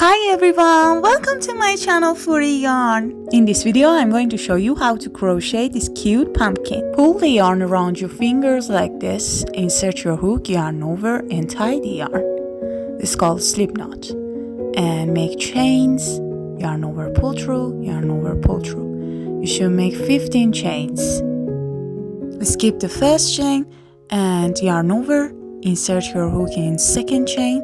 Hi everyone, welcome to my channel Flurry Yarn. In this video I'm going to show you how to crochet this cute pumpkin. Pull the yarn around your fingers like this, insert your hook, yarn over and tie the yarn. This is called slip knot. And make chains, yarn over, pull through, yarn over, pull through. You should make 15 chains. Skip the first chain and yarn over, insert your hook in second chain,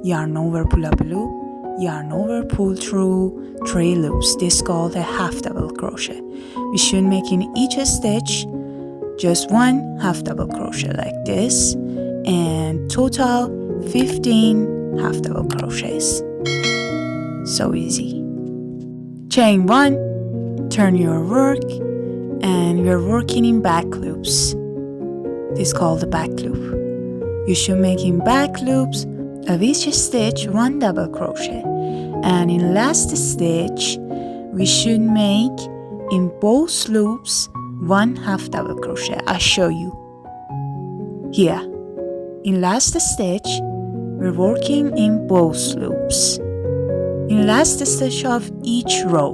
yarn over, pull up a loop, yarn over, pull through 3 loops. This is called a half double crochet. We should make in each stitch just 1 half double crochet like this, and total 15 half double crochets. So easy. Chain 1, turn your work, and we're working in back loops. This is called the back loop. You should make in back loops of each stitch 1 double crochet, and in last stitch we should make in both loops 1 half double crochet. I'll show you here. In last stitch we're working in both loops. In last stitch of each row,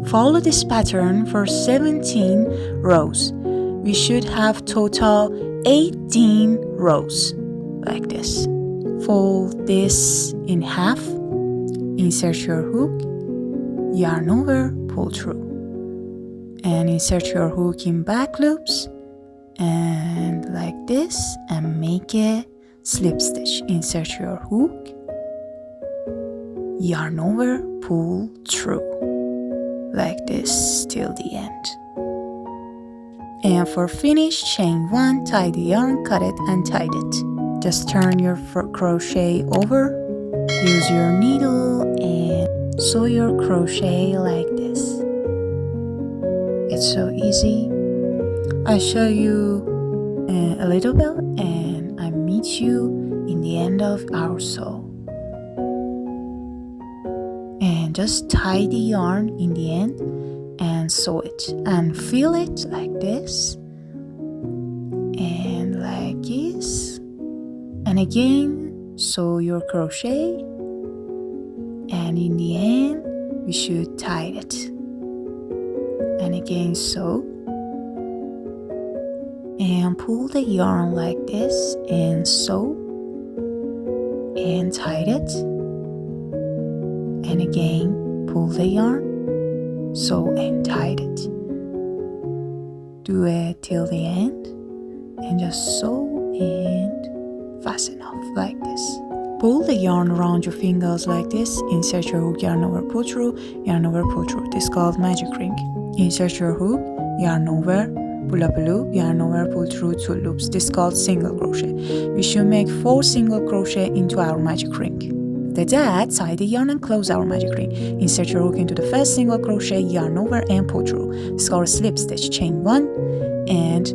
follow this pattern for 17 rows. We should have total 18 rows like this. Fold this in half, insert your hook, yarn over, pull through, and insert your hook in back loops and like this, and make a slip stitch. Insert your hook, yarn over, pull through like this till the end. And for finish, chain 1, tie the yarn, cut it and tie it. Just turn your crochet over, use your needle and sew your crochet like this. It's so easy. I'll show you a little bit and I meet you in the end of our sew. And just tie the yarn in the end and sew it and fill it like this and like this. And again, sew your crochet, and in the end we should tie it, and again sew and pull the yarn like this and sew and tie it, and again pull the yarn, sew and tie it. Do it till the end and just sew and fasten off like this. Pull the yarn around your fingers like this, insert your hook, yarn over, pull through, yarn over, pull through. This is called magic ring. Insert your hook, yarn over, pull up a loop, yarn over, pull through 2 loops. This is called single crochet. We should make 4 single crochet into our magic ring. After that, tie the yarn and close our magic ring. Insert your hook into the first single crochet, yarn over and pull through. This is called a slip stitch. Chain 1, and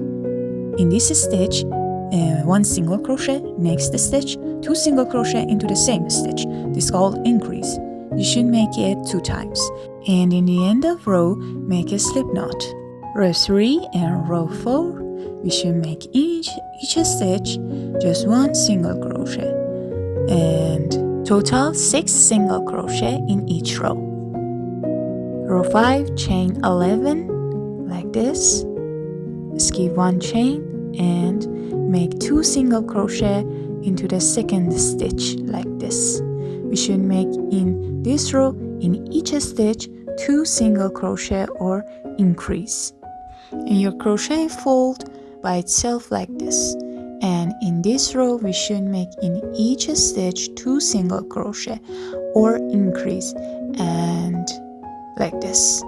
in this stitch 1 single crochet, next stitch 2 single crochet into the same stitch. This is called increase. You should make it 2 times. And in the end of row, make a slip knot. Row 3 and row 4, we should make each stitch just 1 single crochet, and total 6 single crochet in each row. Row 5, chain 11 like this. Skip 1 chain and make 2 single crochet into the second stitch like this. We should make in this row in each stitch 2 single crochet or increase. And your crochet fold by itself like this. And in this row we should make in each stitch 2 single crochet or increase, and like this.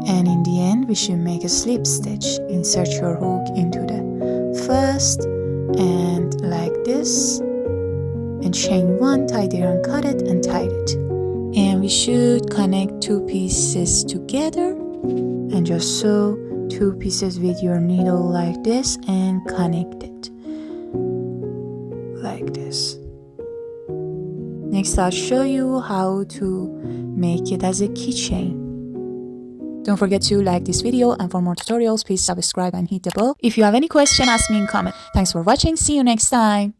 And in the end we should make a slip stitch. Insert your hook into the first and like this, and chain 1, tie the yarn, cut it and tie it. And we should connect 2 pieces together and just sew 2 pieces with your needle like this and connect it like this. Next I'll show you how to make it as a keychain. Don't forget to like this video, and for more tutorials please subscribe and hit the bell. If you have any question, ask me in comment. Thanks for watching. See you next time.